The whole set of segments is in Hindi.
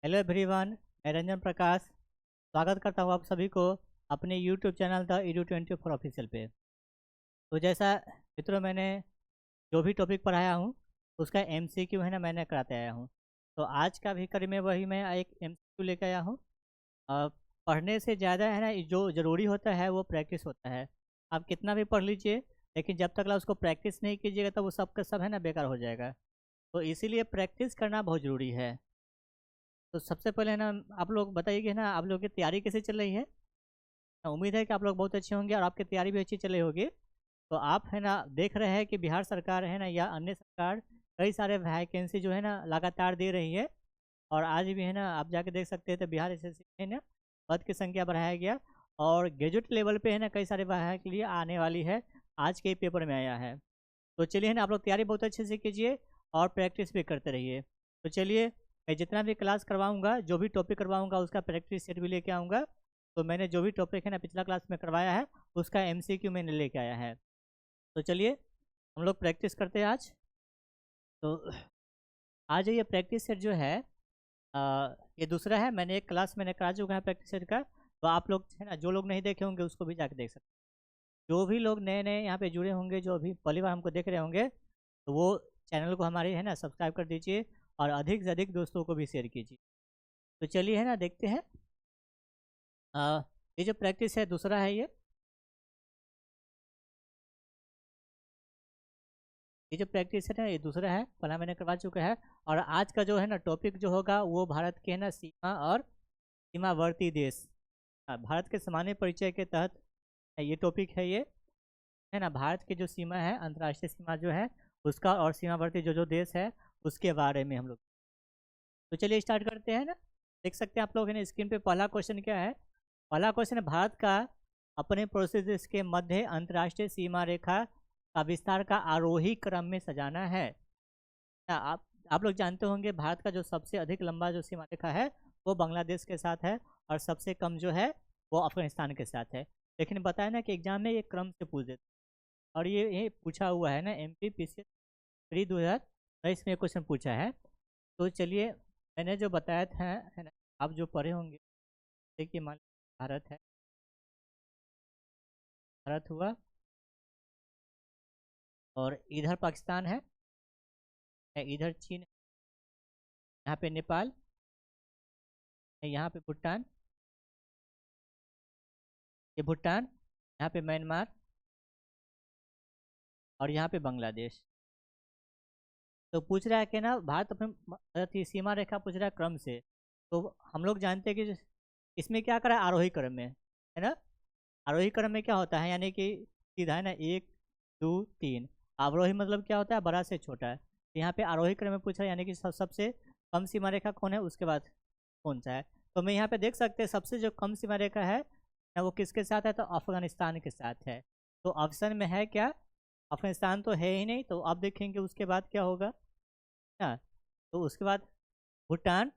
हेलो एवरीवन, मैं रंजन प्रकाश स्वागत करता हूँ आप सभी को अपने YouTube channel the edu24 official पे। तो जैसा मित्रों मैंने जो भी टॉपिक पढ़ाया हूँ उसका एमसीक्यू है ना मैंने कराते आया हूँ। तो आज का भी कड़ी में वही मैं एक एमसीक्यू लेकर आया हूँ। अ, पढ़ने से ज़्यादा है ना जो ज़रूरी होता है वो प्रैक्टिस होता है। आप कितना भी पढ़ लीजिए लेकिन जब तक उसको प्रैक्टिस नहीं कीजिएगा तो वो सब का सब है ना बेकार हो जाएगा। तो इसीलिए प्रैक्टिस करना बहुत ज़रूरी है। तो सबसे पहले है ना आप लोग बताइए कि है ना आप लोग की तैयारी कैसे चल रही है। उम्मीद है कि आप लोग बहुत अच्छे होंगे और आपकी तैयारी भी अच्छी चल रही होगी। तो आप है ना देख रहे हैं कि बिहार सरकार है ना या अन्य सरकार कई सारे वैकेंसी जो है ना लगातार दे रही है। और आज भी है ना आप जाके देख सकते हैं तो बिहार एसएससी में ना पद की संख्या बढ़ाया गया और ग्रेजुएट लेवल पे है ना कई सारे वैकेंसी के लिए आने वाली है। आज के पेपर में आया है। तो चलिए है ना आप लोग तैयारी बहुत अच्छे से कीजिए और प्रैक्टिस भी करते रहिए। तो चलिए मैं जितना भी क्लास करवाऊंगा जो भी टॉपिक करवाऊंगा उसका प्रैक्टिस सेट भी लेके आऊँगा। तो मैंने जो भी टॉपिक है ना पिछला क्लास में करवाया है उसका एमसीक्यू मैंने लेके आया है। तो चलिए हम लोग प्रैक्टिस करते हैं आज। तो आज ये प्रैक्टिस सेट जो है ये दूसरा है। मैंने एक क्लास मैंने करा चुका है प्रैक्टिस सेट का। तो आप लोग है ना जो लोग नहीं देखे होंगे उसको भी जाके देख सकते हैं। जो भी लोग नए नए यहाँ पे जुड़े होंगे जो अभी पहली बार हमको देख रहे होंगे तो वो चैनल को हमारे है ना सब्सक्राइब कर दीजिए और अधिक से अधिक दोस्तों को भी शेयर कीजिए। तो चलिए है ना देखते हैं। ये जो प्रैक्टिस है दूसरा है ये जो प्रैक्टिस है ना ये दूसरा है। पहला मैंने करवा चुका है। और आज का जो है ना टॉपिक जो होगा वो भारत के है ना सीमा और सीमावर्ती देश। भारत के सामान्य परिचय के तहत ये टॉपिक है ये है ना। भारत की जो सीमा है अंतर्राष्ट्रीय सीमा जो है उसका और सीमावर्ती जो जो देश है उसके बारे में हम लोग। तो चलिए स्टार्ट करते हैं ना। देख सकते हैं आप लोग है ना स्क्रीन पे पहला क्वेश्चन क्या है। पहला क्वेश्चन है भारत का अपने पड़ोसी देश के मध्य अंतर्राष्ट्रीय सीमा रेखा का विस्तार का आरोही क्रम में सजाना है। आप लोग जानते होंगे भारत का जो सबसे अधिक लंबा जो सीमा रेखा है वो बांग्लादेश के साथ है और सबसे कम जो है वो अफगानिस्तान के साथ है। लेकिन बताया ना कि एग्जाम में ये क्रम से पूछ देते और ये पूछा हुआ है ना एमपी पीसीएस प्री 2023 में क्वेश्चन पूछा है। तो चलिए मैंने जो बताया था है ना आप जो पढ़े होंगे देखिए मान भारत है। भारत हुआ और इधर पाकिस्तान है इधर चीन है, यहाँ पे नेपाल है, यहाँ पे भूटान ये भूटान यहाँ पे म्यांमार और यहाँ पे बांग्लादेश। तो पूछ रहा है कि ना भारत अपने सीमा रेखा पूछ रहा है क्रम से। तो हम लोग जानते हैं कि इसमें क्या करा आरोही क्रम में है ना। आरोही क्रम में क्या होता है यानी कि सीधा है ना 1 2 3। अवरोही मतलब क्या होता है बड़ा से छोटा है। तो यहाँ पे आरोही क्रम में पूछा यानी कि सबसे कम सीमा रेखा कौन है उसके बाद कौन सा है। तो मैं यहाँ पे देख सकते हैं सबसे जो कम सीमा रेखा है ना वो किसके साथ है तो अफगानिस्तान के साथ है। तो ऑप्शन में है क्या अफगानिस्तान तो है ही नहीं। तो अब देखेंगे उसके बाद क्या होगा ना। तो उसके बाद भूटान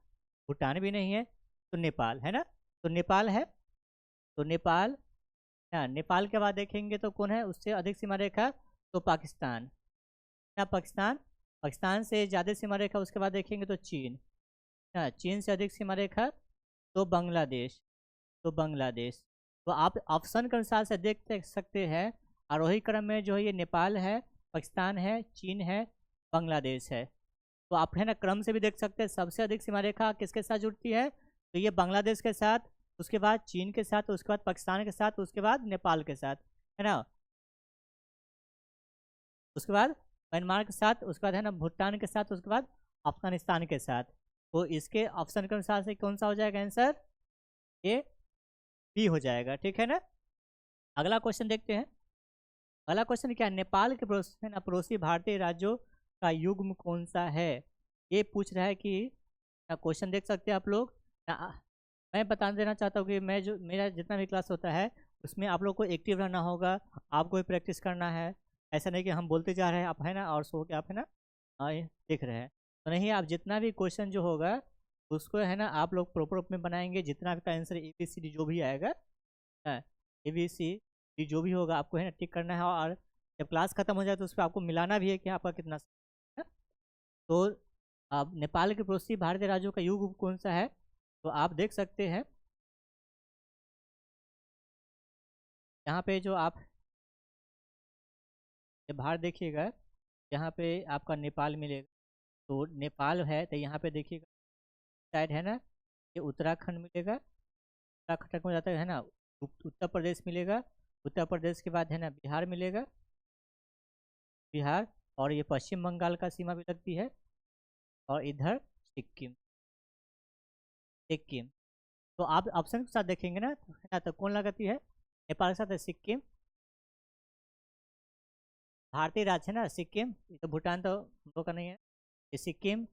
भूटान भी नहीं है। तो नेपाल है ना। तो नेपाल है। तो नेपाल हाँ नेपाल के बाद देखेंगे तो कौन है उससे अधिक सीमा रेखा तो पाकिस्तान। क्या पाकिस्तान पाकिस्तान से ज़्यादा सीमा रेखा उसके बाद देखेंगे तो चीन। हाँ चीन से अधिक सीमा रेखा तो बांग्लादेश। तो बांग्लादेश। तो आप ऑप्शन के अनुसार से देख सकते हैं आरोही क्रम में जो है ये नेपाल है पाकिस्तान है चीन है बांग्लादेश है। तो आप है ना क्रम से भी देख सकते हैं सबसे अधिक सीमा रेखा किसके साथ जुड़ती है तो ये बांग्लादेश के साथ उसके बाद चीन के साथ उसके बाद पाकिस्तान के साथ उसके बाद नेपाल के साथ है ना। उसके बाद म्यांमार के साथ उसके बाद है ना भूटान के साथ उसके बाद अफगानिस्तान के साथ। तो इसके ऑप्शन के अनुसार से कौन सा हो जाएगा आंसर ये बी हो जाएगा। ठीक है ना। अगला क्वेश्चन देखते हैं। अगला क्वेश्चन क्या है नेपाल के है ना पड़ोसी भारतीय राज्यों का युग्म कौन सा है। ये पूछ रहा है कि क्वेश्चन देख सकते हैं आप लोग ना। मैं बता देना चाहता हूँ कि मैं जो मेरा जितना भी क्लास होता है उसमें आप लोग को एक्टिव रहना होगा। आपको भी प्रैक्टिस करना है। ऐसा नहीं कि हम बोलते जा रहे हैं आप है ना और सो के आप है ना देख रहे हैं। तो नहीं आप जितना भी क्वेश्चन जो होगा उसको है ना आप लोग प्रॉपर रूप में बनाएंगे जितना भी का आंसर ABCD जो भी आएगा ABCD जो भी होगा आपको है ना टिक करना है। और जब क्लास खत्म हो जाए तो उस पर आपको मिलाना भी है कि आपका कितना है। तो अब नेपाल के पड़ोसी भारतीय राज्यों का युग कौन सा है, तो आप देख सकते हैं यहाँ पे जो आप ये बाहर देखिएगा, यहाँ पे आपका नेपाल मिलेगा। तो नेपाल है तो यहाँ पे देखिएगा साइड है ना, ये उत्तराखंड मिलेगा। उत्तराखंड में जाता है ना, उत्तर प्रदेश मिलेगा। उत्तर प्रदेश के बाद है ना बिहार मिलेगा, बिहार। और ये पश्चिम बंगाल का सीमा भी लगती है, और इधर सिक्किम, सिक्किम। तो आप ऑप्शन के साथ देखेंगे ना, तो है ना, तो कौन लगती है, नेपाल के साथ है सिक्किम। भारतीय राज्य है ना सिक्किम, ये तो भूटान तो हम लोग का नहीं है। ये सिक्किम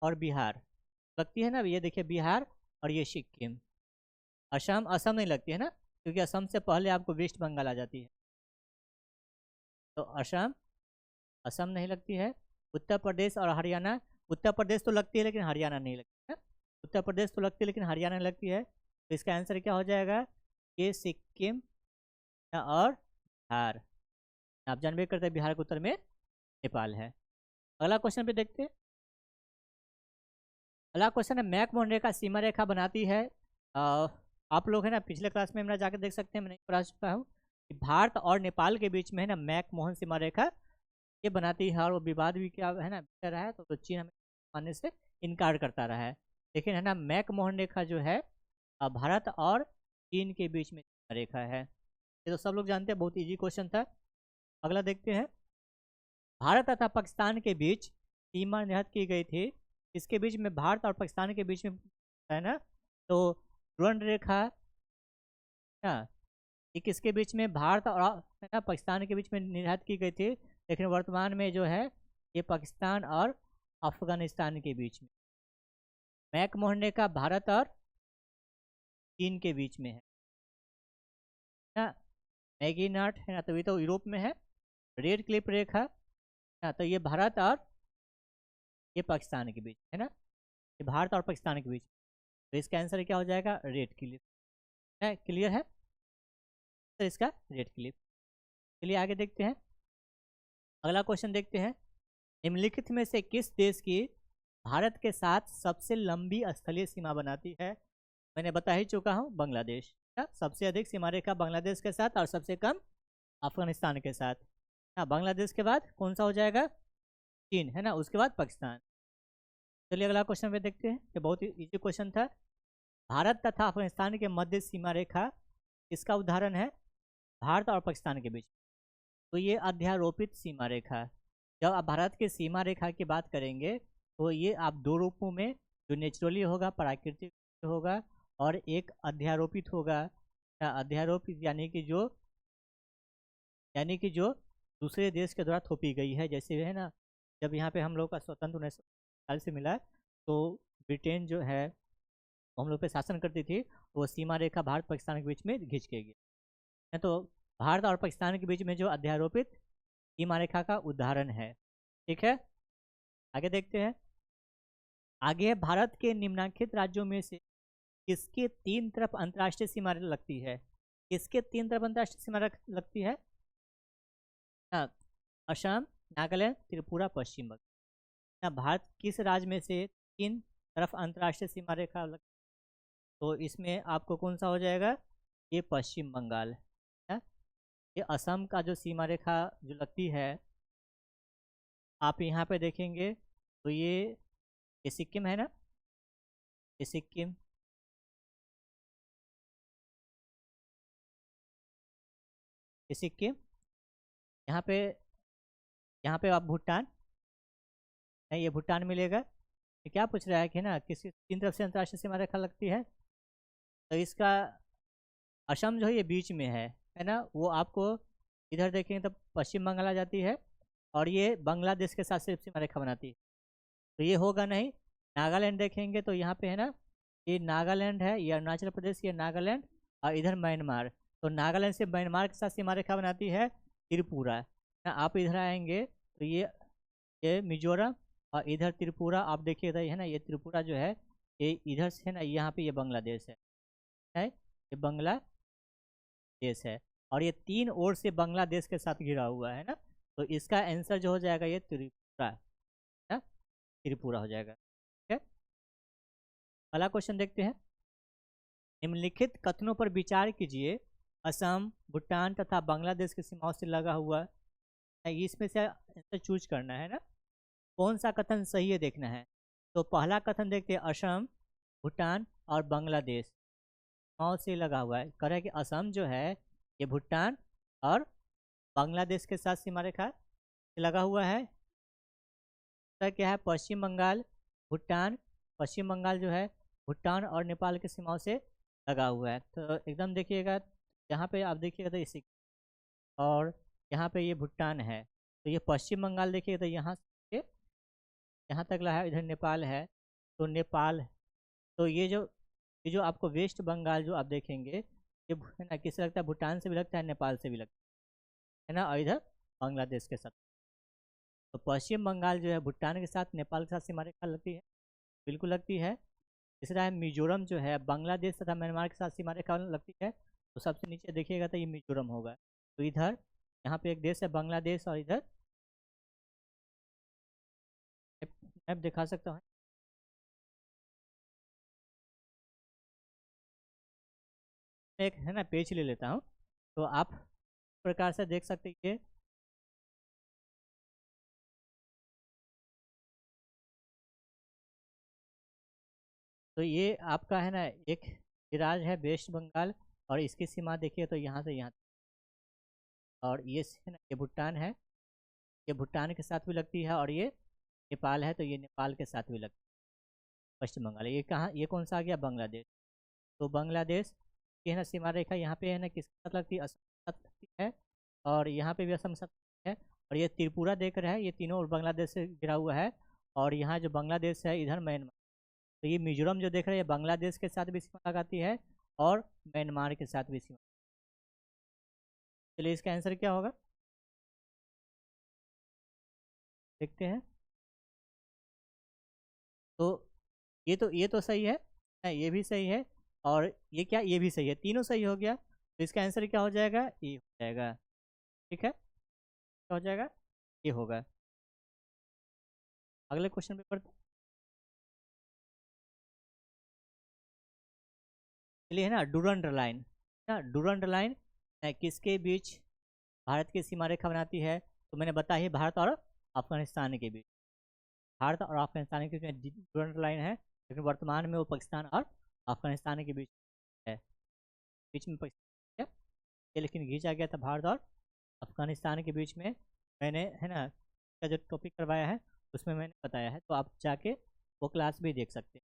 और बिहार लगती है ना, ये देखिए बिहार और ये सिक्किम। असम, असम नहीं लगती है ना, क्योंकि असम से पहले आपको वेस्ट बंगाल आ जाती है। तो असम, असम नहीं लगती है। उत्तर प्रदेश और हरियाणा, उत्तर प्रदेश तो लगती है लेकिन हरियाणा नहीं लगती है। उत्तर प्रदेश तो लगती है लेकिन हरियाणा नहीं लगती है। तो इसका आंसर क्या हो जाएगा, ये सिक्किम और बिहार। आप जानबे करते हैं बिहार के उत्तर में नेपाल है। अगला क्वेश्चन पे देखते हैं। अगला क्वेश्चन है, मैकमोहन रेखा सीमा रेखा बनाती है। आप लोग है ना पिछले क्लास में मेरा जाकर देख सकते हैं, मैं नहीं पढ़ा चुका हूँ कि भारत और नेपाल के बीच में है ना मैकमोहन सीमा रेखा ये बनाती है। और वो विवाद भी क्या है ना रहा है, तो चीन हमें मानने से इनकार करता रहा है। लेकिन है ना मैकमोहन रेखा जो है भारत और चीन के बीच में रेखा है, ये तो सब लोग जानते हैं, बहुत इजी क्वेश्चन था। अगला देखते हैं, भारत तथा पाकिस्तान के बीच सीमा निर्धारित की गई थी। इसके बीच में भारत और पाकिस्तान के बीच में है ना, तो ड्रोन रेखा ना, ये किसके बीच में, भारत और है ना पाकिस्तान के बीच में निर्धारित की गई थी। लेकिन वर्तमान में जो है ये पाकिस्तान और अफगानिस्तान के बीच में। मैकमोहन रेखा भारत और चीन के बीच में है ना। मैगी नट है ना, तो ये तो यूरोप में है। रेड क्लिप रेखा ना, तो ये भारत और ये पाकिस्तान के बीच है ना, ये भारत और पाकिस्तान के बीच। तो इसका आंसर क्या हो जाएगा, रेड क्लिप है। क्लियर है, तो इसका रेड क्लिप। चलिए आगे देखते हैं, अगला क्वेश्चन देखते हैं। निम्नलिखित में से किस देश की भारत के साथ सबसे लंबी स्थलीय सीमा बनाती है। मैंने बता ही चुका हूँ, बांग्लादेश। सबसे अधिक सीमा रेखा बांग्लादेश के साथ और सबसे कम अफगानिस्तान के साथ। हाँ, बांग्लादेश के बाद कौन सा हो जाएगा, चीन है ना, उसके बाद पाकिस्तान। चलिए अगला क्वेश्चन पे देखते हैं, ये बहुत ही इजी क्वेश्चन था। भारत तथा अफगानिस्तान के मध्य सीमा रेखा इसका उदाहरण है भारत और पाकिस्तान के बीच। तो ये अध्यारोपित सीमा रेखा। जब आप भारत की सीमा रेखा की बात करेंगे तो ये आप दो रूपों में, जो नेचुरली होगा, प्राकृतिक होगा, और एक अध्यारोपित होगा। अध्यारोपित यानी कि जो दूसरे देश के द्वारा थोपी गई है। जैसे है ना, जब यहाँ पे हम लोग का स्वतंत्र 19 साल से मिला, तो ब्रिटेन जो है हम लोग पे शासन करती थी, वो सीमा रेखा भारत पाकिस्तान के बीच में खींच के गई। तो भारत और पाकिस्तान के बीच में जो अध्यारोपित सीमा रेखा का उदाहरण है। ठीक है, आगे देखते हैं। आगे भारत के निम्नलिखित राज्यों में से किसके तीन तरफ अंतर्राष्ट्रीय सीमा लगती है। किसके तीन तरफ अंतर्राष्ट्रीय सीमा लगती है, असम, नागालैंड, त्रिपुरा, पश्चिम बंगाल। भारत किस राज्य में से तीन तरफ अंतर्राष्ट्रीय सीमा रेखा लगती है, तो इसमें आपको कौन सा हो जाएगा, ये पश्चिम बंगाल है। ये असम का जो सीमा रेखा जो लगती है, आप यहाँ पे देखेंगे तो ये सिक्किम है ना, ये सिक्किम, ये सिक्किम। यहाँ पे आप भूटान, नहीं ये भूटान मिलेगा। ये क्या पूछ रहा है कि ना किसी तीन तरफ से अंतर्राष्ट्रीय सीमा रेखा लगती है, तो इसका असम जो है ये बीच में है ना। वो आपको इधर देखेंगे तो पश्चिम बंगाल आ जाती है, और ये बांग्लादेश के साथ सिर्फ सीमा रेखा बनाती है, तो ये होगा नहीं। नागालैंड देखेंगे तो यहाँ पे है ना, ये नागालैंड है, ये अरुणाचल प्रदेश, ये नागालैंड, और इधर म्यांमार। तो नागालैंड से म्यांमार के साथ सीमा रेखा बनाती है त्रिपुरा ना। आप इधर आएंगे तो ये मिजोरम, और इधर त्रिपुरा। आप देखिए इधर है ना, ये त्रिपुरा जो है ये इधर से है ना, यहाँ पे ये बांग्लादेश है, ये बांग्लादेश है, और ये तीन ओर से बांग्लादेश के साथ घिरा हुआ है ना। तो इसका आंसर जो हो जाएगा ये त्रिपुरा है, त्रिपुरा हो जाएगा। ठीक है, अगला क्वेश्चन देखते हैं। निम्नलिखित कथनों पर विचार कीजिए। असम, भूटान तथा बांग्लादेश की सीमाओं से लगा हुआ है, इसमें से चूज करना है ना, कौन सा कथन सही है देखना है। तो पहला कथन देखते हैं, असम, भूटान और बांग्लादेश सीमाओं से लगा हुआ है। कह रहा है कि असम जो है ये भूटान और बांग्लादेश के साथ सीमा रेखा से लगा हुआ है। क्या है, पश्चिम बंगाल, भूटान, पश्चिम बंगाल जो है भूटान और नेपाल की सीमाओं से लगा हुआ है। तो एकदम देखिएगा, यहाँ पे आप देखिएगा तो इसी, और यहाँ पे ये भूटान है, तो ये पश्चिम बंगाल देखिएगा तो यहाँ से यहाँ तक रहा है, इधर नेपाल है, तो नेपाल, तो ये जो आपको वेस्ट बंगाल जो आप देखेंगे ये है ना, किससे लगता है, भूटान से भी लगता है, नेपाल से भी लगता है ना, और इधर बांग्लादेश के साथ। तो पश्चिम बंगाल जो है भूटान के साथ, नेपाल के साथ सीमा रेखा लगती है, बिल्कुल लगती है। तीसरा है मिजोरम जो है बांग्लादेश तथा म्यांमार के साथ सीमा रेखा लगती है, तो सबसे नीचे देखिएगा तो ये मिजोरम होगा। तो इधर यहाँ पे एक देश है बांग्लादेश, और इधर मैप दिखा सकता हूँ, एक है ना पेज ले लेता हूँ, तो आप इस प्रकार से देख सकते हैं। तो ये आपका है ना एक राज्य है वेस्ट बंगाल, और इसकी सीमा देखिए तो यहाँ से यहाँ, और ये है ना ये भूटान है, ये भूटान के साथ भी लगती है, और ये नेपाल है, तो ये नेपाल के साथ भी लगती है। पश्चिम बंगाल ये कहाँ, ये कौन सा आ गया, बांग्लादेश। तो बांग्लादेश की है ना सीमा रेखा यहाँ पे है ना किसके साथ लगती है, असम के साथ लगती है, और यहाँ पे भी असम के साथ लगती है। और ये त्रिपुरा देख रहा है, ये तीनों और बांग्लादेश से घिरा हुआ है, और यहाँ जो बांग्लादेश है इधर म्यांमार, तो ये मिजोरम जो देख रहे हैं बांग्लादेश के साथ भी सीमा लगाती है और म्यांमार के साथ भी सीमा। चलिए इसका आंसर क्या होगा देखते हैं। तो ये तो सही है, ये भी सही है, और ये क्या, ये भी सही है, तीनों सही हो गया। तो इसका आंसर क्या हो जाएगा, ये हो जाएगा। ठीक है, क्या हो जाएगा, ये होगा। अगले क्वेश्चन पे पढ़ते हैं। चलिए है ना डूरंड लाइन, ना डूरंड लाइन किसके बीच भारत की सीमा रेखा बनाती है। तो मैंने बताया ही भारत और अफगानिस्तान के बीच, भारत और अफगानिस्तान के बीच डूरंड लाइन है, लेकिन वर्तमान में वो पाकिस्तान और अफगानिस्तान के बीच है, बीच में पाकिस्तान है ये, लेकिन खींचा गया था भारत और अफगानिस्तान के बीच में। मैंने है ना का जो टॉपिक करवाया है उसमें मैंने बताया है, तो आप जाके वो क्लास भी देख सकते हैं।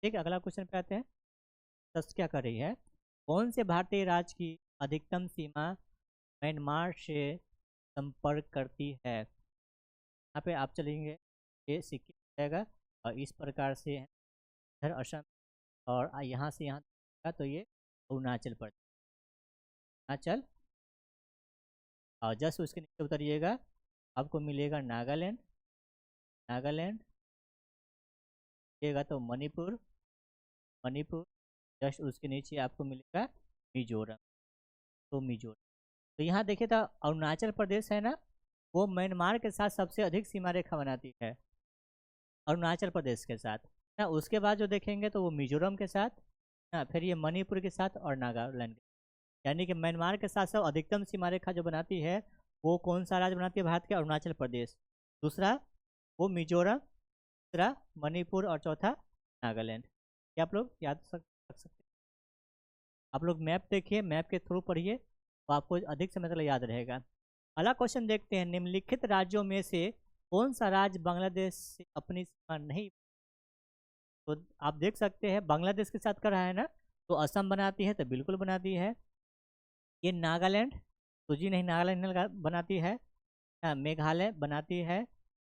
ठीक है, अगला क्वेश्चन पे आते हैं। दस क्या कर रही है, कौन से भारतीय राज्य की अधिकतम सीमा म्यांमार से संपर्क करती है। यहाँ पे आप चलेंगे, ये सिक्किम हो जाएगा, और इस प्रकार से इधर असम, और यहाँ से यहाँ तो ये अरुणाचल प्रदेश, अरुणाचल, और जस्ट उसके नीचे उतरिएगा आपको मिलेगा नागालैंड, नागालैंड मिलेगा तो मणिपुर, मणिपुर, जस्ट उसके नीचे आपको मिलेगा मिजोरम, तो मिजोरम। तो यहाँ देखिए तो अरुणाचल प्रदेश है ना, वो म्यांमार के साथ सबसे अधिक सीमा रेखा बनाती है, अरुणाचल प्रदेश के साथ ना। उसके बाद जो देखेंगे तो वो मिजोरम के साथ ना, फिर ये मणिपुर के साथ और नागालैंड, यानी कि म्यांमार के साथ सब अधिकतम सीमा रेखा जो बनाती है वो कौन सा राज्य बनाती है भारत के, अरुणाचल प्रदेश, दूसरा वो मिजोरम, तीसरा मणिपुर, और चौथा नागालैंड। ये आप लोग याद रख सकते हैं। आप लोग मैप देखिए, मैप के थ्रू पढ़िए तो आपको अधिक समय तक याद रहेगा। अगला क्वेश्चन देखते हैं, निम्नलिखित राज्यों में से कौन सा राज्य बांग्लादेश से अपनी सीमा नहीं। तो आप देख सकते हैं बांग्लादेश के साथ कर रहा है ना, तो असम बनाती है, तो बिल्कुल बनाती है। ये नागालैंड, तो जी नहीं, नागालैंड बनाती है, मेघालय बनाती है,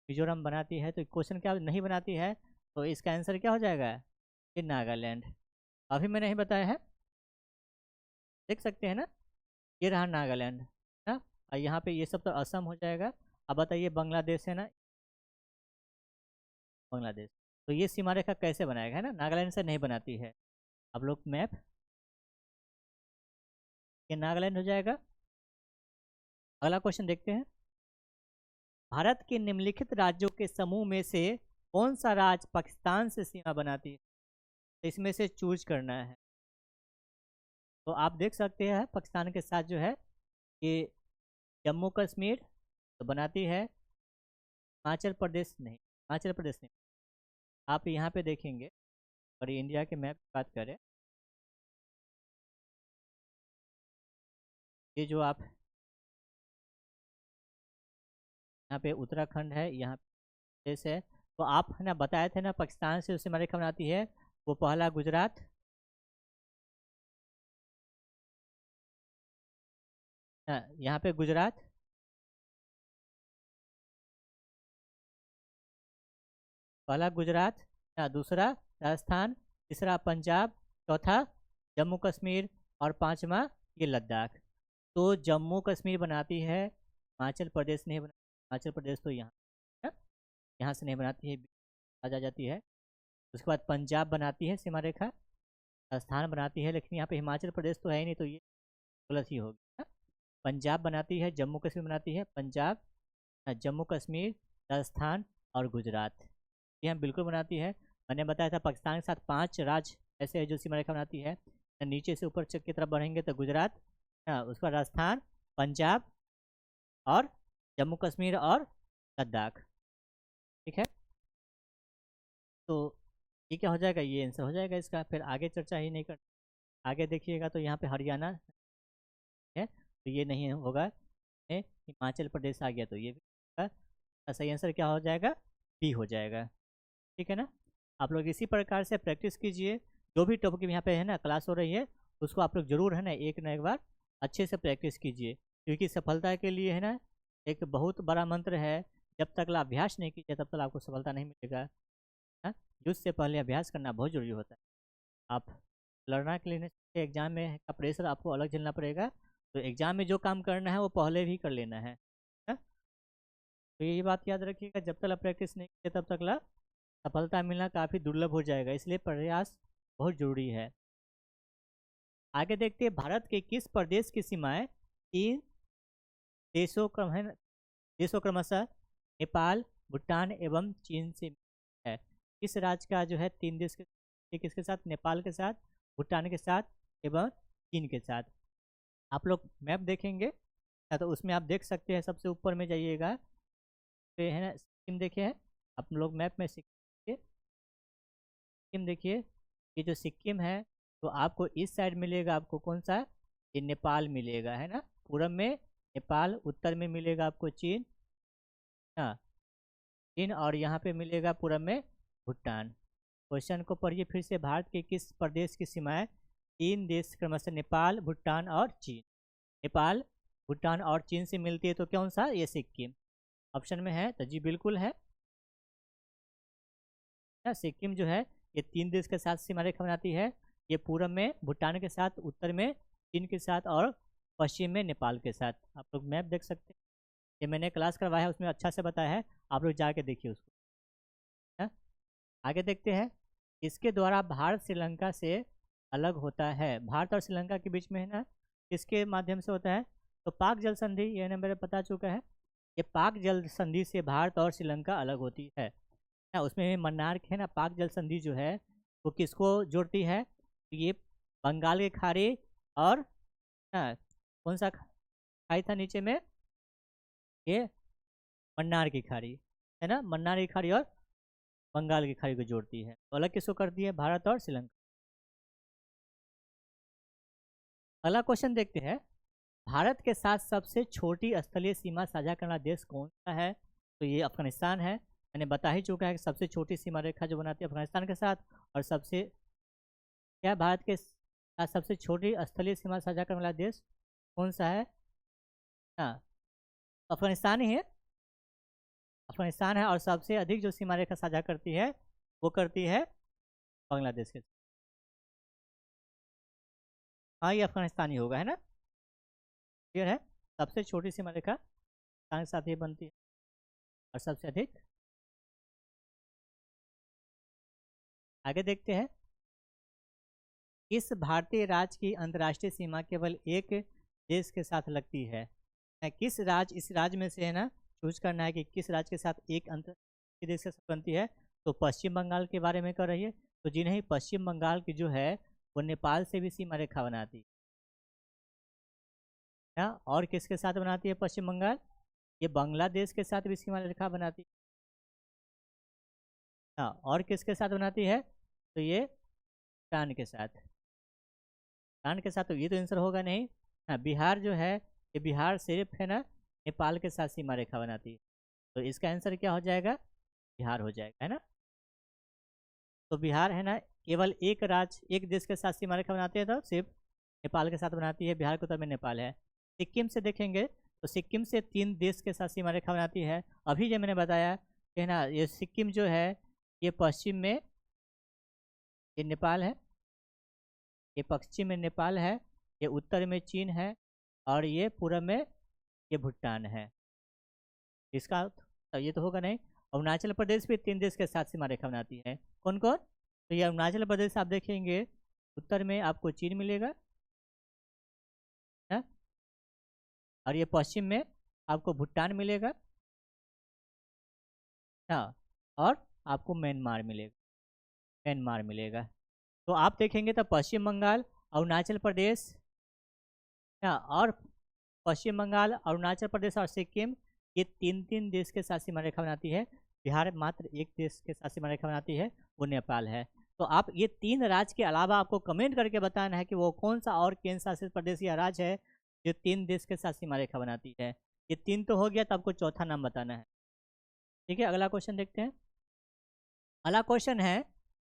मिजोरम बनाती है, तो क्वेश्चन क्या नहीं बनाती है, तो इसका आंसर क्या हो जाएगा, ये नागालैंड। अभी मैं नहीं बताया है, देख सकते हैं ना, ये रहा नागालैंड ना, और यहाँ पे ये सब तो असम हो जाएगा। अब बताइए बांग्लादेश है ना, बांग्लादेश, तो ये सीमा रेखा कैसे बनाएगा, है ना, नागालैंड से नहीं बनाती है। अब लोग मैप, ये नागालैंड हो जाएगा। अगला क्वेश्चन देखते हैं, भारत के निम्नलिखित राज्यों के समूह में से कौन सा राज्य पाकिस्तान से सीमा बनाती है, तो इसमें से चूज करना है। तो आप देख सकते हैं पाकिस्तान के साथ जो है ये जम्मू कश्मीर तो बनाती है, हिमाचल प्रदेश नहीं, हिमाचल प्रदेश नहीं। आप यहाँ पे देखेंगे और इंडिया के मैप की बात करें, ये जो आप यहाँ पे उत्तराखंड है, यहाँ प्रदेश है, तो आप है ना बताए थे ना पाकिस्तान से उससे सीमा बनाती है, वो पहला गुजरात, यहाँ पे गुजरात, पहला गुजरात, दूसरा राजस्थान, तीसरा पंजाब, चौथा जम्मू कश्मीर और पांचवा ये लद्दाख। तो जम्मू कश्मीर बनाती है, हिमाचल प्रदेश नहीं बना, हिमाचल प्रदेश तो यहाँ है, यहाँ से नहीं बनाती है, आ जाती है। उसके बाद पंजाब बनाती है सीमा रेखा, राजस्थान बनाती है, लेकिन यहाँ पे हिमाचल प्रदेश तो है ही नहीं, तो ये गलत ही होगी। पंजाब बनाती है, जम्मू कश्मीर बनाती है, पंजाब, जम्मू कश्मीर, राजस्थान और गुजरात, ये हम बिल्कुल बनाती है। मैंने बताया था पाकिस्तान के साथ 5 राज्य ऐसे है जो सीमा रेखा बनाती है। नीचे से ऊपर की तरफ बढ़ेंगे तो गुजरात, उसका राजस्थान, पंजाब और जम्मू कश्मीर और लद्दाख, ठीक है। तो ये क्या हो जाएगा, ये आंसर हो जाएगा इसका, फिर आगे चर्चा ही नहीं कर। आगे देखिएगा तो यहाँ पे हरियाणा है, तो ये नहीं होगा, हिमाचल प्रदेश आ गया तो ये भी होगा। सही आंसर क्या हो जाएगा, बी हो जाएगा, ठीक है ना। आप लोग इसी प्रकार से प्रैक्टिस कीजिए, जो भी टॉपिक यहाँ पे है ना क्लास हो रही है उसको आप लोग जरूर है ना एक बार अच्छे से प्रैक्टिस कीजिए, क्योंकि सफलता के लिए है ना एक बहुत बड़ा मंत्र है, जब तक अभ्यास नहीं कीजिए तब तक आपको सफलता नहीं मिलेगा। युद्ध से पहले अभ्यास करना बहुत जरूरी होता है। आप लड़ना के लिए एग्जाम में का प्रेशर आपको अलग झेलना पड़ेगा, तो एग्जाम में जो काम करना है वो पहले भी कर लेना है। तो ये बात याद रखिएगा, जब तक प्रैक्टिस नहीं कीजिए तब तक सफलता मिलना काफ़ी दुर्लभ हो जाएगा, इसलिए प्रयास बहुत जरूरी है। आगे देखते हैं, भारत के किस प्रदेश की सीमाएं तीन देशों क्रमशः नेपाल, भूटान एवं चीन से है। किस राज्य का जो है 3 देश के किसके साथ, नेपाल के साथ, भूटान के साथ एवं चीन के साथ। आप लोग मैप देखेंगे तो उसमें आप देख सकते हैं, सबसे ऊपर में जाइएगा तो है ना सिक्किम देखिए है, आप लोग मैप में सिक्किम देखिए, ये जो सिक्किम है तो आपको इस साइड मिलेगा, आपको कौन सा, ये नेपाल मिलेगा, है ना, पूरब में नेपाल, उत्तर में मिलेगा आपको चीन, चीन, और यहाँ पे मिलेगा पूरब में भूटान। क्वेश्चन को पढ़िए फिर से, भारत के किस प्रदेश की सीमाएं 3 देश क्रमशः नेपाल, भूटान और चीन, नेपाल, भूटान और चीन से मिलती है, तो कौन सा, ये सिक्किम ऑप्शन में है, तो जी बिल्कुल है। सिक्किम जो है ये 3 देश के साथ सीमा रेखा बनाती है, ये पूरब में भूटान के साथ, उत्तर में चीन के साथ और पश्चिम में नेपाल के साथ। आप लोग मैप देख सकते हैं, ये मैंने क्लास करवाया है उसमें अच्छा से बताया है, आप लोग जाके देखिए उसको। आगे देखते हैं, इसके द्वारा भारत श्रीलंका से अलग होता है, भारत और श्रीलंका के बीच में है ना किसके माध्यम से होता है, तो पाक जल संधि, ये ना मेरे पता चुका है, ये पाक जल संधि से भारत और श्रीलंका अलग होती है ना। उसमें मन्नार है ना, पाक जल संधि जो है वो किसको जोड़ती है, तो ये बंगाल की खाड़ी और कौन सा खाड़ी था नीचे में, ये मन्नार की खाड़ी है ना, मन्नार की खाड़ी और बंगाल की खाड़ी को जोड़ती है, तो अलग किसको करती है, भारत और श्रीलंका। अगला क्वेश्चन देखते हैं, भारत के साथ सबसे छोटी स्थलीय सीमा साझा करना देश कौन सा है, तो ये अफगानिस्तान है। मैंने बता ही चुका है कि सबसे छोटी सीमा रेखा जो बनाती है अफगानिस्तान के साथ, और सबसे क्या भारत के साथ सबसे छोटी स्थलीय सीमा साझा करने वाला देश कौन सा है, अफगानिस्तान ही है, अफगानिस्तान है, और सबसे अधिक जो सीमा रेखा साझा करती है वो करती है बांग्लादेश के साथ। हाँ ये अफगानिस्तान ही होगा, है ना, क्लियर है। सबसे छोटी सीमा रेखा पाकिस्तान के साथ ये बनती है, और सबसे अधिक। आगे देखते हैं, इस भारतीय राज्य की अंतर्राष्ट्रीय सीमा केवल एक देश के साथ लगती है, किस राज्य, इस राज्य में से है ना चूज करना है कि किस राज्य के साथ एक अंतर्राष्ट्रीय देश के साथ बनती है, तो पश्चिम बंगाल के बारे में कर रही है। तो जी नहीं, पश्चिम बंगाल की जो है वो नेपाल से भी सीमा रेखा बनाती है। और किसके साथ बनाती है पश्चिम बंगाल? ये बांग्लादेश के साथ भी सीमा रेखा बनाती है। हाँ, और किसके साथ बनाती है? तो ये भूटान के साथ। भूटान के साथ, तो ये तो आंसर होगा नहीं। हाँ, बिहार जो है, ये बिहार सिर्फ है ना नेपाल के साथ सीमा रेखा बनाती है। तो इसका आंसर क्या हो जाएगा? बिहार हो जाएगा, है ना। तो बिहार है ना केवल एक राज्य एक देश के साथ सीमा रेखा बनाती है, तो सिर्फ नेपाल के साथ बनाती है। बिहार के उत्तर में नेपाल है। सिक्किम से देखेंगे तो सिक्किम से 3 देश के साथ सीमा रेखा बनाती है। अभी जो मैंने बताया कि है ना, ये सिक्किम जो है ये पश्चिम में ये नेपाल है, ये पश्चिम में नेपाल है, ये उत्तर में चीन है, और ये पूर्व में ये भूटान है। इसका तो ये तो होगा नहीं। अरुणाचल प्रदेश भी 3 देश के साथ सीमा रेखा बनाती है। कौन कौन? तो ये अरुणाचल प्रदेश आप देखेंगे उत्तर में आपको चीन मिलेगा, है? और ये पश्चिम में आपको भूटान मिलेगा, हाँ, और आपको म्यांमार मिलेगा, म्यांमार मिलेगा। तो आप देखेंगे तो पश्चिम बंगाल, अरुणाचल प्रदेश, हाँ, और पश्चिम बंगाल, अरुणाचल प्रदेश और सिक्किम, ये 3 देश के साथ सीमा रेखा बनाती है। बिहार मात्र एक देश के साथ सीमा रेखा बनाती है, वो नेपाल है। तो आप ये 3 राज्य के अलावा आपको कमेंट करके बताना है कि वो कौन सा और केंद्र शासित प्रदेश या राज्य है जो 3 देश के साथ सीमा रेखा बनाती है। ये 3 तो हो गया, तो आपको चौथा नाम बताना है। ठीक है, अगला क्वेश्चन देखते हैं। अगला क्वेश्चन है,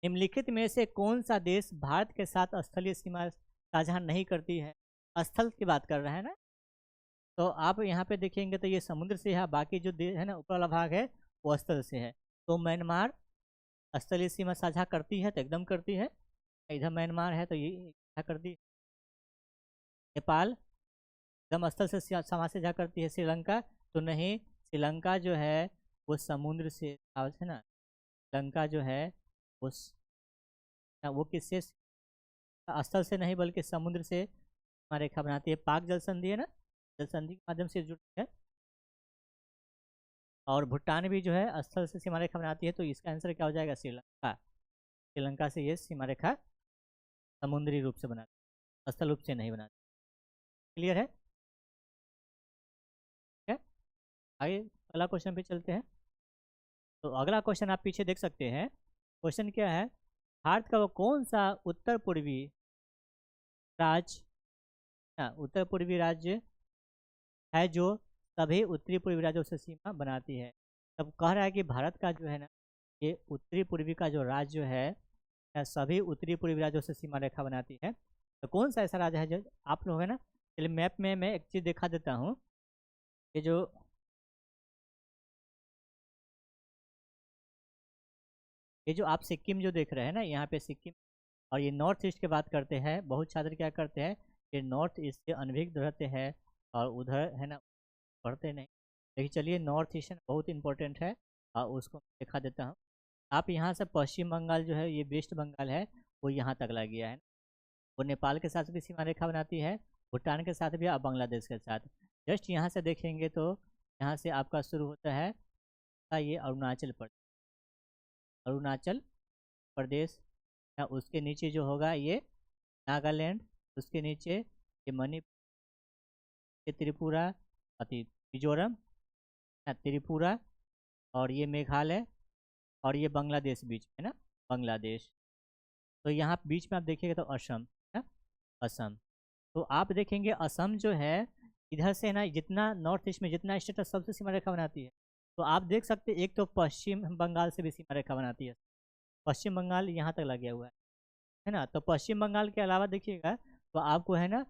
निम्नलिखित में से कौन सा देश भारत के साथ स्थलीय सीमा साझा नहीं करती है? स्थल की बात कर रहे हैं ना। तो आप यहाँ पे देखेंगे तो ये समुद्र से है, बाकी जो देश है ना ऊपर वाला भाग है वो स्थल से है। तो म्यांमार स्थलीय सीमा साझा करती है, तो एकदम करती है। इधर म्यांमार है तो ये साझा करती है। नेपाल एकदम स्थल से सीमा साझा करती है। श्रीलंका तो नहीं, श्रीलंका जो है वो समुद्र से है ना। श्रीलंका जो है वो वो किससे? स्थल से नहीं बल्कि समुद्र से सीमा रेखा बनाती है। पाक जल संधि है ना, जल संधि के माध्यम से जुड़ी है। और भूटान भी जो है स्थल से सीमा रेखा बनाती है। तो इसका आंसर क्या हो जाएगा? श्रीलंका। श्रीलंका से ये सीमा रेखा समुद्री रूप से बनाती है, स्थल रूप से नहीं बनाती। क्लियर है? ठीक है, आगे अगला क्वेश्चन पे चलते हैं। तो अगला क्वेश्चन आप पीछे देख सकते हैं। क्वेश्चन क्या है? भारत का वो कौन सा उत्तर पूर्वी राज्य, उत्तर पूर्वी राज्य है जो सभी उत्तरी पूर्वी राज्यों से सीमा बनाती है? तब कह रहा है कि भारत का जो है ना ये उत्तरी पूर्वी का जो राज्य है सभी उत्तरी पूर्वी राज्यों से सीमा रेखा बनाती है। तो कौन सा ऐसा राज्य है जो आप लोग है ना, चलिए मैप में मैं एक चीज़ दिखा देता हूँ। ये जो आप सिक्किम जो देख रहे हैं ना, यहाँ पे सिक्किम, और ये नॉर्थ ईस्ट की बात करते हैं। बहुत छात्र क्या करते हैं, ये नॉर्थ ईस्ट से अनभिज्ञ रहते हैं और उधर है ना पढ़ते नहीं। लेकिन चलिए नॉर्थ ईस्ट बहुत इंपॉर्टेंट है और उसको दिखा देता हूँ। आप यहाँ से पश्चिम बंगाल जो है ये वेस्ट बंगाल है, वो यहाँ तक लग गया है। वो नेपाल के साथ भी सीमा रेखा बनाती है, भूटान के साथ भी और बांग्लादेश के साथ। जस्ट यहाँ से देखेंगे तो यहाँ से आपका शुरू होता है ये अरुणाचल प्रदेश, अरुणाचल प्रदेश, या उसके नीचे जो होगा ये नागालैंड, उसके नीचे ये मणिपुर, ये त्रिपुरा, मिजोरम, त्रिपुरा, और ये मेघालय, और ये बांग्लादेश बीच में ना, बांग्लादेश। तो यहाँ बीच में आप देखिएगा तो असम है, असम। तो आप देखेंगे असम जो है इधर से ना, जितना नॉर्थ ईस्ट में जितना स्टेट है सबसे सीमा रेखा बनाती है। तो आप देख सकते हैं एक तो पश्चिम बंगाल से भी सीमा रेखा बनाती है। पश्चिम बंगाल यहाँ तक लगा हुआ है ना। तो पश्चिम बंगाल के अलावा देखिएगा तो आपको है ना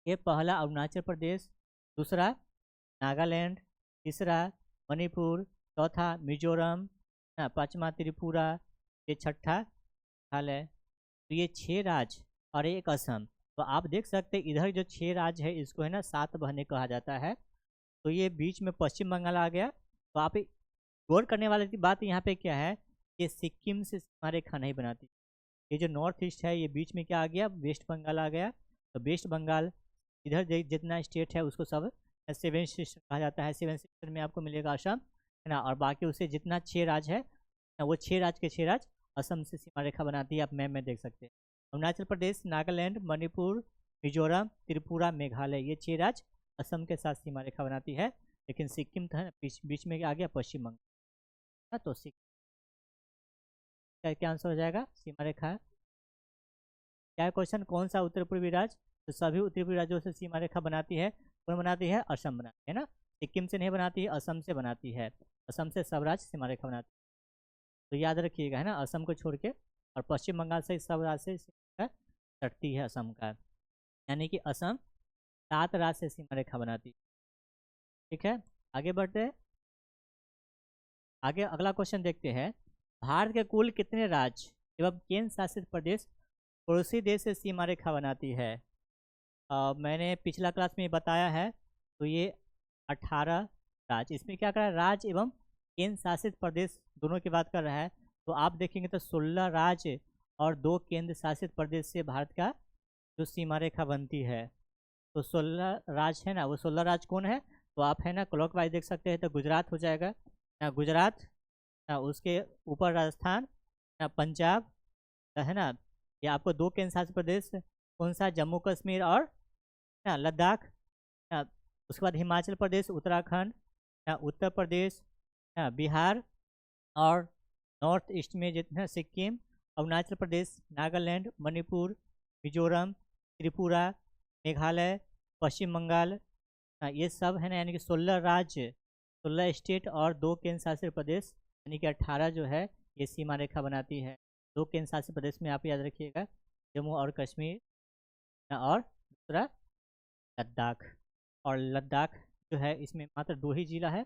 ये पहला अरुणाचल प्रदेश, दूसरा नागालैंड, तीसरा मणिपुर, चौथा मिजोरम, पांचवा त्रिपुरा, ये छठा मेघालय। तो ये 6 राज्य और एक असम। तो आप देख सकते हैं इधर जो 6 राज्य है इसको है ना 7 बहने कहा जाता है। तो ये बीच में पश्चिम बंगाल आ गया। तो आप गौर करने वाली बात यहाँ पे क्या है, ये सिक्किम से सीमा रेखा नहीं बनाती। ये जो नॉर्थ ईस्ट है ये बीच में क्या आ गया, वेस्ट बंगाल आ गया। तो वेस्ट बंगाल इधर जितना स्टेट है उसको सब 7 स्टेट कहा जाता है। 7 स्टेट में आपको मिलेगा असम है ना, और बाकी उससे जितना 6 राज्य है वो 6 राज्य के 6 राज्य असम से सीमा रेखा बनाती है, आप मैप में देख सकते हैं। अरुणाचल प्रदेश, नागालैंड, मणिपुर, मिजोरम, त्रिपुरा, मेघालय, ये 6 राज्य असम के साथ सीमा रेखा बनाती है। लेकिन सिक्किम तो है ना बीच में आ गया पश्चिम बंगाल, तो सिक्किम का क्या आंसर हो जाएगा, सीमा रेखा। क्या है क्वेश्चन, कौन सा उत्तर पूर्वी राज्य, तो सभी उत्तर पूर्वी राज्यों से सीमा रेखा बनाती है। कौन बनाती है, असम बनाती है ना, सिक्किम से नहीं बनाती है, असम से बनाती है। असम से सब राज्य सीमा रेखा बनाती है, तो याद रखिएगा है ना, असम को छोड़ के। और पश्चिम बंगाल से सब राज्य से सटती है असम का, यानी कि असम 7 राज्य से सीमा रेखा बनाती है। ठीक है, आगे बढ़ते हैं। आगे अगला क्वेश्चन देखते हैं, भारत के कुल कितने राज्य एवं केंद्र शासित प्रदेश पड़ोसी देश से सीमा रेखा बनाती है। मैंने पिछला क्लास में बताया है, तो ये 18 राज्य। इसमें क्या कर रहा है, राज्य एवं केंद्र शासित प्रदेश दोनों की बात कर रहा है। तो आप देखेंगे तो 16 राज्य और 2 केंद्र शासित प्रदेश से भारत का जो सीमा रेखा बनती है। तो 16 राज्य है ना, वो 16 राज्य कौन है, तो आप है ना क्लॉक वाइज देख सकते हैं, तो गुजरात हो जाएगा ना, गुजरात ना, उसके ऊपर राजस्थान ना, पंजाब है ना, ये आपको 2 केंद्र शासित प्रदेश कौन सा, जम्मू कश्मीर और ना लद्दाख ना, उसके बाद हिमाचल प्रदेश, उत्तराखंड ना, उत्तर प्रदेश ना, बिहार और नॉर्थ ईस्ट में जितना सिक्किम, अरुणाचल प्रदेश, नागालैंड, मणिपुर, मिजोरम, त्रिपुरा, मेघालय, पश्चिम बंगाल, ये सब है ना, यानी कि 16 राज्य, 16 स्टेट और 2 केंद्र शासित प्रदेश, यानी कि 18 जो है ये सीमा रेखा बनाती है। 2 केंद्र शासित प्रदेश में आप याद रखिएगा, जम्मू और कश्मीर और दूसरा लद्दाख। और लद्दाख जो है इसमें मात्र 2 ही जिला है,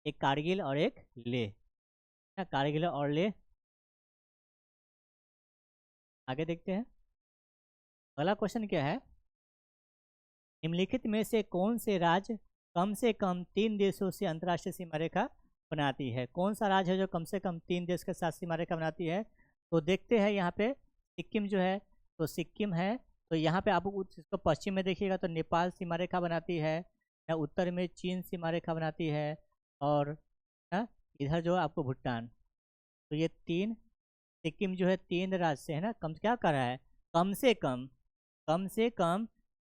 एक कारगिल और एक लेह, कारगिल और लेह। आगे देखते हैं, अगला क्वेश्चन क्या है, निम्नलिखित में से कौन से राज्य कम से कम 3 देशों से अंतर्राष्ट्रीय सीमा रेखा बनाती है। कौन सा राज्य है जो कम से कम 3 देश के साथ सीमा रेखा बनाती है, तो देखते हैं यहाँ पे सिक्किम जो है, तो सिक्किम है, तो यहाँ पे आप इसको पश्चिम में देखिएगा तो नेपाल सीमा रेखा बनाती है, या उत्तर में चीन सीमा रेखा बनाती है, और इधर जो आपको भूटान। तो ये 3 सिक्किम जो है 3 राज्य से है ना, कम क्या कर रहा है, कम से कम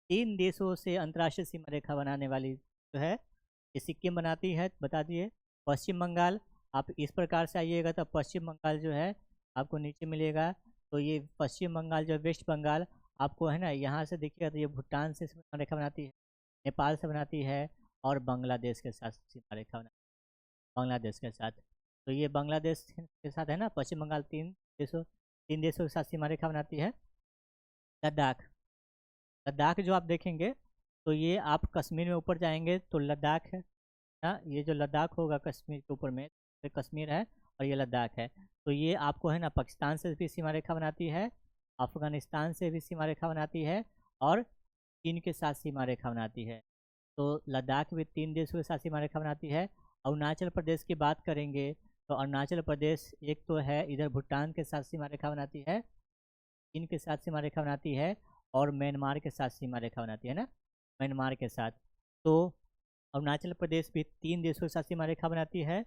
3 देशों से अंतर्राष्ट्रीय सीमा रेखा बनाने वाली जो है ये सिक्किम बनाती है। बता दिए, पश्चिम बंगाल, आप इस प्रकार से आइएगा तो पश्चिम बंगाल जो है आपको नीचे मिलेगा, तो ये पश्चिम बंगाल जो वेस्ट बंगाल आपको है ना, यहाँ से देखिएगा तो ये भूटान से सीमा रेखा बनाती है, नेपाल से बनाती है, और बांग्लादेश के साथ सीमा रेखा बनाती है, बांग्लादेश के साथ। तो ये बांग्लादेश के साथ है ना, पश्चिम बंगाल 3 देशों के साथ सीमा रेखा बनाती है। लद्दाख जो आप देखेंगे तो ये आप कश्मीर में ऊपर जाएंगे तो लद्दाख है ना, ये जो लद्दाख होगा कश्मीर के ऊपर में, तो कश्मीर है और ये लद्दाख है। तो ये आपको है ना पाकिस्तान से भी सीमा रेखा बनाती है, अफगानिस्तान से भी सीमा रेखा बनाती है, और चीन के साथ सीमा रेखा बनाती है। तो लद्दाख भी 3 देशों के साथ सीमा रेखा बनाती है। अरुणाचल प्रदेश की बात करेंगे तो अरुणाचल प्रदेश एक तो है इधर भूटान के साथ सीमा रेखा बनाती है, चीन के साथ सीमा रेखा बनाती है, और म्यांमार के साथ सीमा रेखा बनाती है ना, म्यांमार के साथ। तो अरुणाचल प्रदेश भी 3 देशों के साथ सीमा रेखा बनाती है।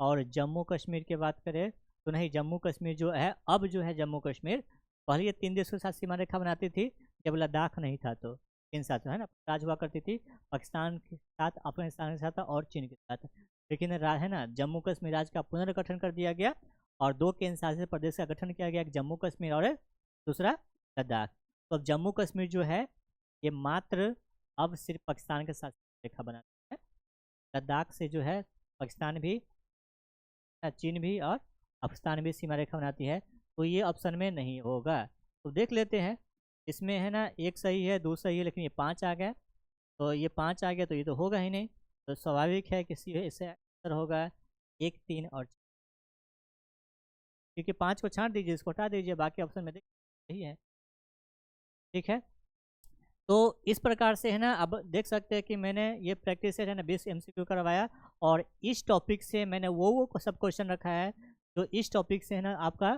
और जम्मू कश्मीर की बात करें तो नहीं, जम्मू कश्मीर जो है अब जो है जम्मू कश्मीर, पहले ये 3 देशों के साथ सीमा रेखा बनाती थी जब लद्दाख नहीं था, तो 3 साथ है ना राज हुआ करती थी, पाकिस्तान के साथ, अफगानिस्तान के साथ और चीन के साथ। लेकिन है ना जम्मू कश्मीर राज्य का पुनर्गठन कर दिया गया और 2 केंद्र शासित प्रदेश का गठन किया गया, एक जम्मू कश्मीर और दूसरा लद्दाख। तो अब जम्मू कश्मीर जो है ये मात्र अब सिर्फ पाकिस्तान के साथ रेखा बनाती है, लद्दाख से जो है पाकिस्तान भी, चीन भी और अफगानिस्तान भी सीमा रेखा बनाती है। तो ये ऑप्शन में नहीं होगा। तो देख लेते हैं, इसमें है ना एक सही है, 2 सही है, लेकिन ये 5 आ गया, तो ये 5 आ गया तो ये तो होगा ही नहीं। तो स्वाभाविक है कि इससे आंसर होगा 1, 3 और 4, क्योंकि 5 को छांट दीजिए, इसको हटा दीजिए, बाकी ऑप्शन में सही है। ठीक है, तो इस प्रकार से है ना, अब देख सकते हैं कि मैंने ये प्रैक्टिस है ना 20 MCQ करवाया, और इस टॉपिक से मैंने वो सब क्वेश्चन रखा है जो इस टॉपिक से है ना आपका,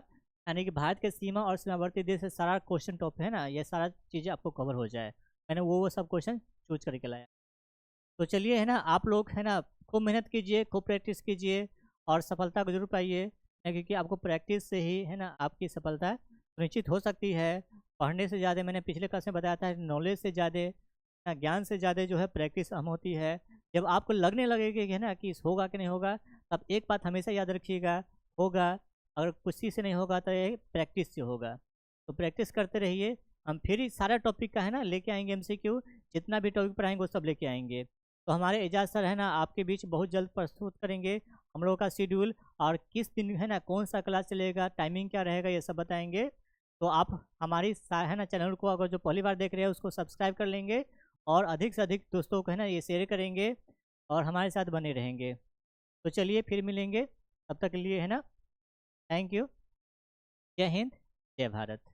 यानी कि भारत के सीमा और सीमावर्ती देश से सारा क्वेश्चन टॉपिक है ना, ये सारा चीज़ें आपको कवर हो जाए, मैंने वो सब क्वेश्चन चूज करके लाया। तो चलिए है ना, आप लोग है ना खूब मेहनत कीजिए, खूब प्रैक्टिस कीजिए और सफलता को जरूर पाइए। क्योंकि आपको प्रैक्टिस से ही है ना आपकी सफलता सुनिश्चित हो सकती है। पढ़ने से ज़्यादा, मैंने पिछले क्लास में बताया था, नॉलेज से ज़्यादा, ज्ञान से ज़्यादा जो है प्रैक्टिस अहम होती है। जब आपको लगने लगेगा कि है ना कि होगा कि नहीं होगा, तब एक बात हमेशा याद रखिएगा, होगा। अगर कुछ चीज़ से नहीं होगा तो ये प्रैक्टिस से होगा। तो प्रैक्टिस करते रहिए। हम फिर ही सारा टॉपिक का है ना लेके आएंगे एमसीक्यू, जितना भी टॉपिक पढ़ाएंगे वो सब लेके आएंगे। तो हमारे एजाज सर है ना आपके बीच बहुत जल्द प्रस्तुत करेंगे हम लोगों का शेड्यूल, और किस दिन है ना कौन सा क्लास चलेगा, टाइमिंग क्या रहेगा, ये सब बताएंगे। तो आप हमारी है ना चैनल को अगर जो पहली बार देख रहे हैं उसको सब्सक्राइब कर लेंगे, और अधिक से अधिक दोस्तों को है ना ये शेयर करेंगे, और हमारे साथ बने रहेंगे। तो चलिए फिर मिलेंगे, तब तक के लिए है ना, थैंक यू। जय हिंद, जय भारत।